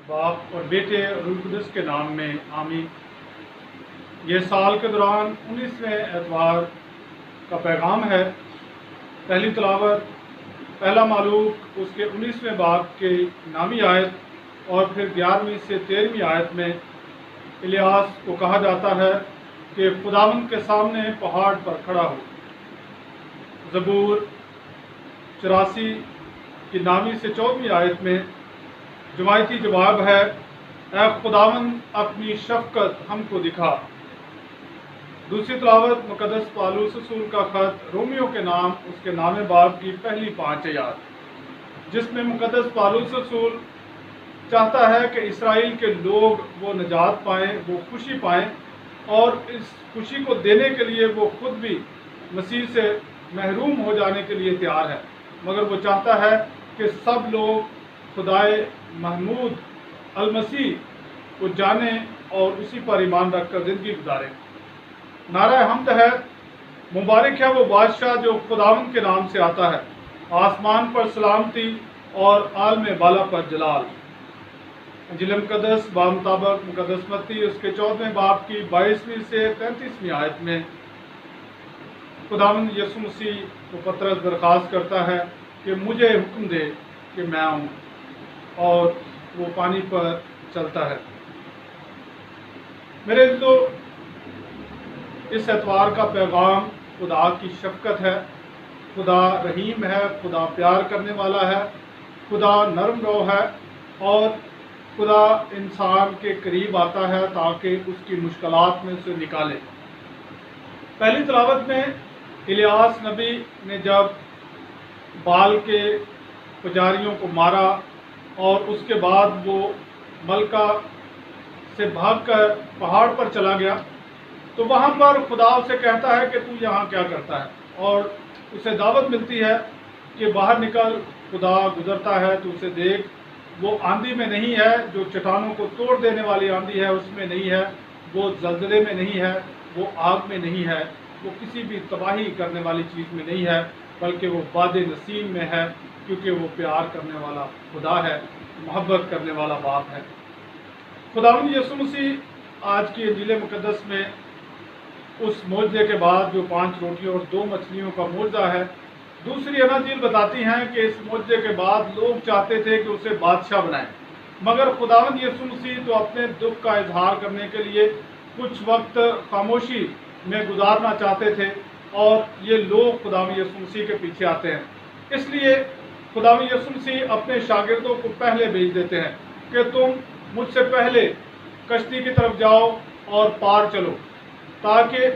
बाप और बेटे और रूह कुदस के नाम में आमीन। ये साल के दौरान 19वें एतवार का पैगाम है। पहली तिलावत पहला मालूक उसके 19वें बाब के नामी आयत और फिर 11वीं से 13वीं आयत में इलियास को कहा जाता है कि खुदावंद के सामने पहाड़ पर खड़ा हो। ज़बूर 84 की नामी से 14वीं आयत में जमायती जवाब है, ऐ खुदावंद अपनी शफ़क़त हमको दिखा। दूसरी तिलावत मुक़द्दस पौलुस रसूल का ख़त रोमियो के नाम उसके नामे बाब की पहली 5 आयत, जिसमें मुक़द्दस पौलुस रसूल चाहता है कि इसराइल के लोग वो निजात पाएँ, वो खुशी पाएँ, और इस खुशी को देने के लिए वो खुद भी मसीह से महरूम हो जाने के लिए तैयार है, मगर वो चाहता है कि सब लोग खुदाए महमूद अल मसीह को जानें और उसी पर ईमान रखकर ज़िंदगी गुजारें। नारा हम्द है, मुबारक है वो बादशाह जो खुदावंद के नाम से आता है, आसमान पर सलामती और आलम बाला पर जलाल। इंजील मुक़द्दस बामुताबिक मुक़द्दस मत्ती उसके 14वें बाब की 22वीं से 33वीं आयत में खुदावंद यीशु मसीह को पतरस दरख्वास्त करता है कि मुझे हुक्म दे कि मैं आऊँ, और वो पानी पर चलता है। मेरे दोस्तों, इस एतवार का पैगाम खुदा की शफ़क़त है। खुदा रहीम है, खुदा प्यार करने वाला है, खुदा नरम रो है, और खुदा इंसान के करीब आता है ताकि उसकी मुश्किलात में से निकाले। पहली तिलावत में इलियास नबी ने जब बाल के पुजारियों को मारा और उसके बाद वो मलका से भागकर पहाड़ पर चला गया, तो वहाँ पर खुदा उसे कहता है कि तू यहाँ क्या करता है, और उसे दावत मिलती है कि बाहर निकल, खुदा गुजरता है तो उसे देख। वो आंधी में नहीं है जो चट्टानों को तोड़ देने वाली आंधी है, उसमें नहीं है, वो ज़लज़ले में नहीं है, वो आग में नहीं है, वो किसी भी तबाही करने वाली चीज़ में नहीं है, बल्कि वो वादे नसीम में है, क्योंकि वो प्यार करने वाला खुदा है, मोहब्बत करने वाला बाप है। खुदावंद यीशु मसीह आज की इंजील मुक़द्दस में उस मोजज़े के बाद जो 5 रोटियों और 2 मछलियों का मोजज़ा है, दूसरी अनाजील बताती हैं कि इस मोजज़े के बाद लोग चाहते थे कि उसे बादशाह बनाएं, मगर खुदावंद यीशु मसीह तो अपने दुख का इजहार करने के लिए कुछ वक्त खामोशी में गुजारना चाहते थे, और ये लोग खुदावंद यीशु मसीह के पीछे आते हैं। इसलिए खुदावंद यीशु मसीह अपने शागिर्दों को पहले भेज देते हैं कि तुम मुझसे पहले कश्ती की तरफ जाओ और पार चलो, ताकि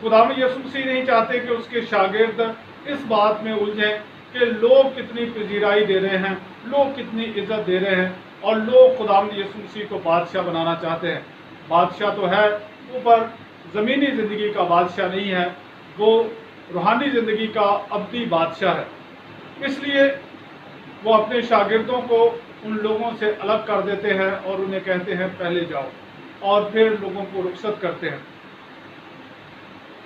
खुदावंद यीशु मसीह नहीं चाहते कि उसके शागिर्द इस बात में उलझें कि लोग कितनी पजीराई दे रहे हैं, लोग कितनी इज्जत दे रहे हैं, और लोग खुदावंद यीशु मसीह को बादशाह बनाना चाहते हैं। बादशाह तो है, ऊपर ज़मीनी ज़िंदगी का बादशाह नहीं है, वो रूहानी ज़िंदगी का अब्दी बादशाह है। इसलिए वो अपने शागिर्दों को उन लोगों से अलग कर देते हैं और उन्हें कहते हैं पहले जाओ, और फिर लोगों को रुखसत करते हैं।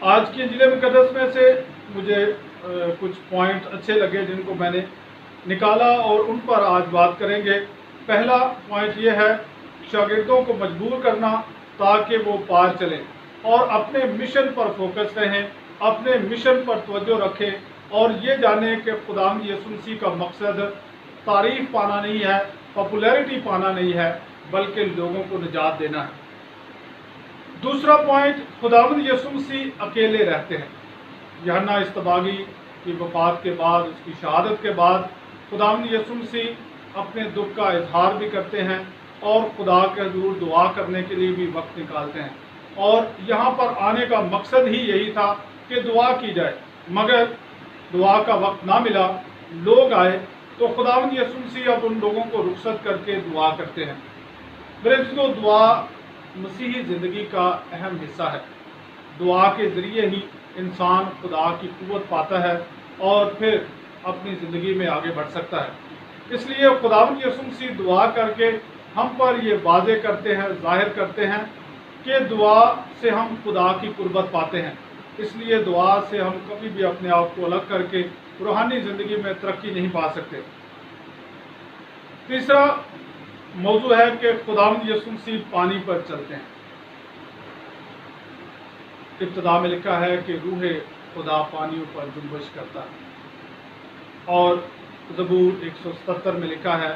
आज की इंजील मुक़द्दस में से मुझे कुछ पॉइंट अच्छे लगे जिनको मैंने निकाला, और उन पर आज बात करेंगे। पहला पॉइंट ये है, शागिर्दों को मजबूर करना ताकि वो पार चलें और अपने मिशन पर फोकस रहें, अपने मिशन पर तवज्जो रखें, और ये जानें कि खुदावंद यीशु मसीह का मकसद तारीफ पाना नहीं है, पॉपुलैरिटी पाना नहीं है, बल्कि लोगों को निजात देना है। दूसरा पॉइंट, खुदावंद यीशु मसीह अकेले रहते हैं। यूहन्ना इस्तबागी की वफ़ात के बाद, उसकी शहादत के बाद, खुदावंद यीशु मसीह अपने दुख का इजहार भी करते हैं और खुदा के हुज़ूर दुआ करने के लिए भी वक्त निकालते हैं, और यहाँ पर आने का मकसद ही यही था कि दुआ की जाए, मगर दुआ का वक्त ना मिला, लोग आए, तो खुदावंद यीशु मसीह अब उन लोगों को रुखसत करके दुआ करते हैं। मेरे दोस्तों, दुआ मसीही ज़िंदगी का अहम हिस्सा है। दुआ के ज़रिए ही इंसान खुदा की क़ुव्वत पाता है और फिर अपनी ज़िंदगी में आगे बढ़ सकता है। इसलिए खुदावंद यीशु मसीह दुआ करके हम पर ये वाज़े करते हैं, ज़ाहिर करते हैं कि दुआ से हम खुदा की क़ुर्बत पाते हैं। इसलिए दुआ से हम कभी भी अपने आप को अलग करके रूहानी ज़िंदगी में तरक्की नहीं पा सकते। तीसरा, موضوع ہے کہ خداوند یسوع مسیح پانی پر چلتے ہیں۔ ابتدا میں لکھا ہے کہ روح خدا پانیوں پر جنبش کرتا ہے، اور زبور 177 میں لکھا ہے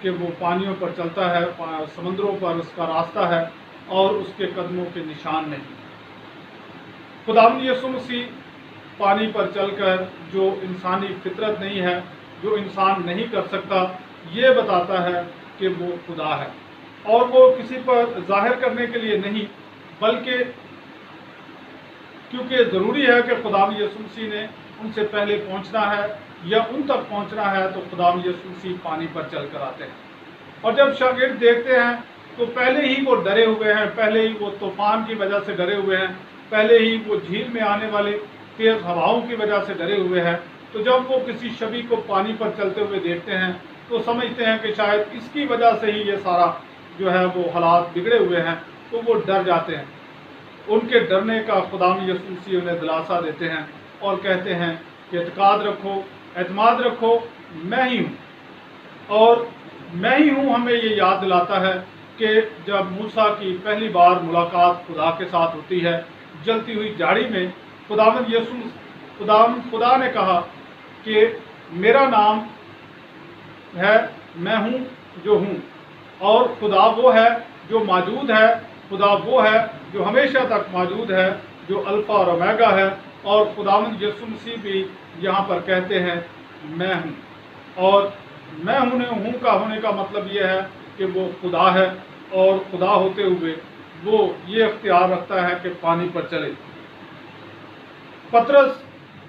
کہ وہ پانیوں پر چلتا ہے، سمندروں پر اس کا راستہ ہے اور اس کے قدموں کے نشان نہیں۔ خداوند یسوع مسیح پانی پر چل کر جو انسانی فطرت نہیں ہے، جو انسان نہیں کر سکتا، یہ بتاتا ہے کہ وہ خدا ہے، اور وہ کسی پر ظاہر کرنے کے لیے نہیں، بلکہ کیونکہ ضروری ہے کہ خداوند یسوع مسیح نے ان سے پہلے پہنچنا ہے یا ان تک پہنچنا ہے، تو خداوند یسوع مسیح پانی پر چل کر آتے ہیں۔ اور جب شاگرد دیکھتے ہیں تو پہلے ہی وہ ڈرے ہوئے ہیں، پہلے ہی وہ طوفان کی وجہ سے ڈرے ہوئے ہیں، پہلے ہی وہ جھیل میں آنے والے تیز ہواؤں کی وجہ سے ڈرے ہوئے ہیں۔ تو جب وہ کسی شبی کو پانی پر چلتے ہوئے دیکھتے ہیں تو سمجھتے ہیں کہ شاید اس کی وجہ سے ہی یہ سارا جو ہے وہ حالات بگڑے ہوئے ہیں، تو وہ ڈر جاتے ہیں۔ ان کے ڈرنے کا خداوند یسوع مسیح انہیں دلاسا دیتے ہیں اور کہتے ہیں کہ اعتماد رکھو، میں ہی ہوں۔ اور میں ہی ہوں ہمیں یہ یاد دلاتا ہے کہ جب موسیٰ کی پہلی بار ملاقات خدا کے ساتھ ہوتی ہے جلتی ہوئی جھاڑی میں، خدا نے کہا کہ میرا نام ہے میں ہوں جو ہوں، اور خدا وہ ہے جو موجود ہے، خدا وہ ہے جو ہمیشہ تک موجود ہے، جو الفا اور اومیگا ہے۔ اور خداوند یسوع مسیح بھی یہاں پر کہتے ہیں میں ہوں، اور میں ہوں کا ہونے کا مطلب یہ ہے کہ وہ خدا ہے، اور خدا ہوتے ہوئے وہ یہ اختیار رکھتا ہے کہ پانی پر چلے۔ پطرس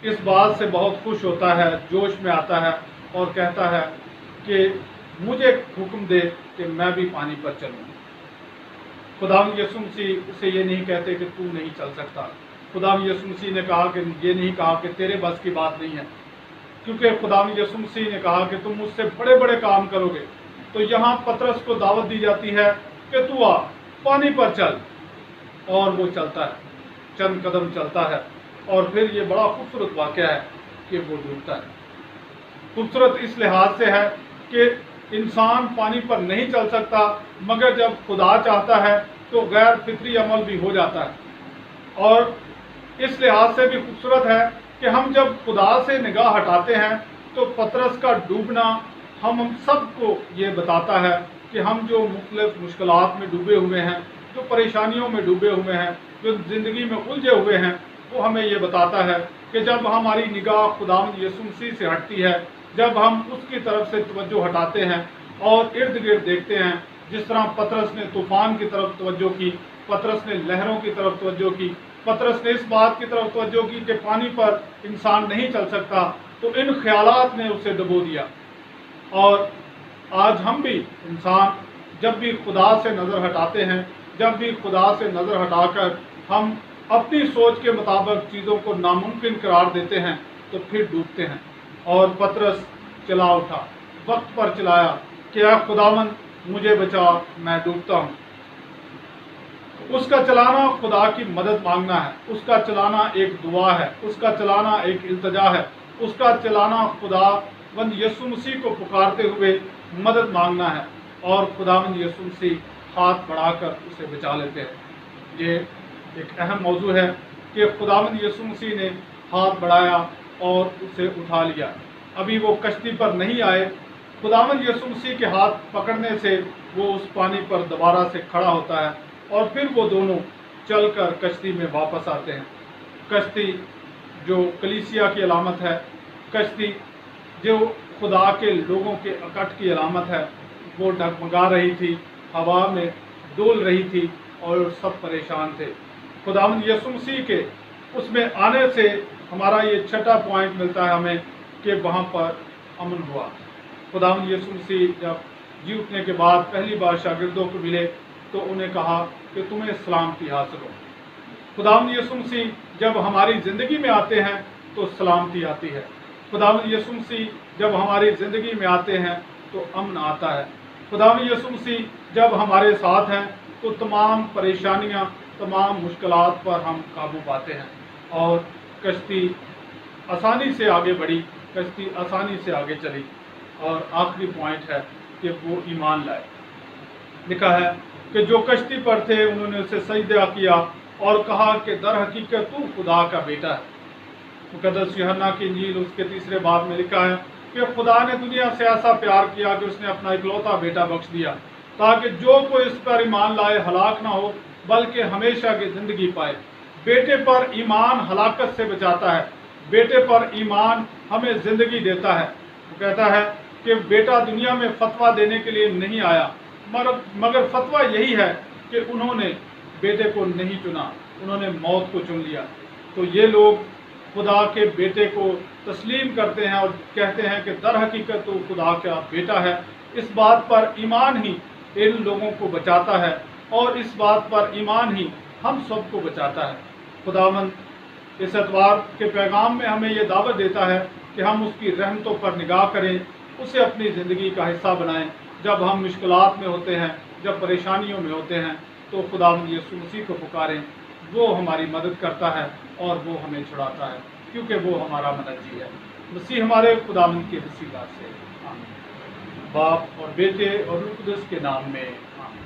اس بات سے بہت خوش ہوتا ہے، جوش میں آتا ہے اور کہتا ہے کہ مجھے حکم دے کہ میں بھی پانی پر چلوں۔ خداوند یسوع مسیح اسے یہ نہیں کہتے کہ تو نہیں چل سکتا۔ خداوند یسوع مسیح نے کہا کہ یہ نہیں کہا کہ تیرے بس کی بات نہیں ہے، کیونکہ خداوند یسوع مسیح نے کہا کہ تم مجھ سے بڑے بڑے کام کرو گے۔ تو یہاں پطرس کو دعوت دی جاتی ہے کہ تو آ پانی پر چل، اور وہ چلتا ہے، چند قدم چلتا ہے، اور پھر یہ بڑا خوبصورت واقعہ ہے کہ وہ ڈوبتا ہے۔ خوبصورت اس لحاظ سے ہے کہ انسان پانی پر نہیں چل سکتا، مگر جب خدا چاہتا ہے تو غیر فطری عمل بھی ہو جاتا ہے۔ اور اس لحاظ سے بھی خوبصورت ہے کہ ہم جب خدا سے نگاہ ہٹاتے ہیں تو پطرس کا ڈوبنا ہم سب کو یہ بتاتا ہے کہ ہم جو مختلف مشکلات میں ڈوبے ہوئے ہیں، جو پریشانیوں میں ڈوبے ہوئے ہیں، جو زندگی میں الجھے ہوئے ہیں، وہ ہمیں یہ بتاتا ہے کہ جب ہماری نگاہ خداوند یسوع مسیح سے ہٹتی ہے، جب ہم اس کی طرف سے توجہ ہٹاتے ہیں اور ارد گرد دیکھتے ہیں، جس طرح پطرس نے طوفان کی طرف توجہ کی، پطرس نے لہروں کی طرف توجہ کی، پطرس نے اس بات کی طرف توجہ کی کہ پانی پر انسان نہیں چل سکتا، تو ان خیالات نے اسے ڈبو دیا۔ اور آج ہم بھی انسان جب بھی خدا سے نظر ہٹاتے ہیں، جب بھی خدا سے نظر ہٹا کر ہم اپنی سوچ کے مطابق چیزوں کو ناممکن قرار دیتے ہیں تو پھر ڈوبتے ہیں۔ اور پطرس چلا اٹھا، وقت پر چلایا کہ اے خداوند مجھے بچا، میں ڈوبتا ہوں۔ اس کا چلانا خدا کی مدد مانگنا ہے، اس کا چلانا ایک دعا ہے، اس کا چلانا ایک التجا ہے، اس کا چلانا خداوند یسوع مسیح کو پکارتے ہوئے مدد مانگنا ہے، اور خداوند یسوع مسیح ہاتھ بڑھا کر اسے بچا لیتے ہیں۔ یہ ایک اہم موضوع ہے کہ خداوند یسوع مسیح نے ہاتھ بڑھایا اور اسے اٹھا لیا۔ ابھی وہ کشتی پر نہیں آئے، خداوند یسوع مسیح کے ہاتھ پکڑنے سے وہ اس پانی پر دوبارہ سے کھڑا ہوتا ہے، اور پھر وہ دونوں چل کر کشتی میں واپس آتے ہیں۔ کشتی جو کلیسیا کی علامت ہے، کشتی جو خدا کے لوگوں کے اکٹھ کی علامت ہے، وہ ڈگمگا رہی تھی، ہوا میں ڈول رہی تھی، اور سب پریشان تھے۔ خداوند یسوع مسیح کے اس میں آنے سے ہمارا یہ چھٹا پوائنٹ ملتا ہے ہمیں کہ وہاں پر امن ہوا۔ خداوند یسوع مسیح جب جی اٹھنے کے بعد پہلی بار شاگردوں کو ملے تو انہیں کہا کہ تمہیں سلامتی حاصل ہو۔ خداوند یسوع مسیح جب ہماری زندگی میں آتے ہیں تو سلامتی آتی ہے۔ خداوند یسوع مسیح جب ہماری زندگی میں آتے ہیں تو امن آتا ہے۔ خداوند یسوع مسیح جب ہمارے ساتھ ہیں تو تمام پریشانیاں، تمام مشکلات پر ہم قابو پاتے ہیں، اور کشتی آسانی سے آگے بڑھی، کشتی آسانی سے آگے چلی۔ اور آخری پوائنٹ ہے کہ وہ ایمان لائے۔ लिखा है कि जो कश्ती पर थे उन्होंने उसे सजदा किया और कहा कि दर हकीकत तू खुदा का बेटा है। मुकद्दस यूहन्ना की इंजील उसके 3 बाब में लिखा है कि खुदा ने दुनिया से ऐसा प्यार किया कि उसने अपना इकलौता बेटा बख्श दिया, ताकि जो कोई इस पर ईमान लाए हलाक ना हो बल्कि हमेशा की ज़िंदगी पाए। बेटे पर ईमान हलाकत से बचाता है, बेटे पर ईमान हमें ज़िंदगी देता है। वो कहता है कि बेटा दुनिया में फतवा देने के लिए नहीं आया, मगर फतवा यही है कि उन्होंने बेटे को नहीं चुना, उन्होंने मौत को चुन लिया। तो ये लोग खुदा के बेटे को तस्लीम करते हैं और कहते हैं कि दर हकीकत तो खुदा का बेटा है। इस बात पर ईमान ही इन लोगों को बचाता है और इस बात पर ईमान ही हम सबको बचाता है। खुदावंद इस एतवार के पैगाम में हमें ये दावत देता है कि हम उसकी रहमतों पर निगाह करें, उसे अपनी ज़िंदगी का हिस्सा बनाएं। जब हम मुश्किलात में होते हैं, जब परेशानियों में होते हैं, तो खुदावंद यीशु मसीह को पुकारें। वो हमारी मदद करता है और वो हमें छुड़ाता है, क्योंकि वो हमारा मददजी है। मसीह हमारे खुदावंद के वसीला से आमीन। बाप और बेटे और रूह कुदस के नाम में आमीन।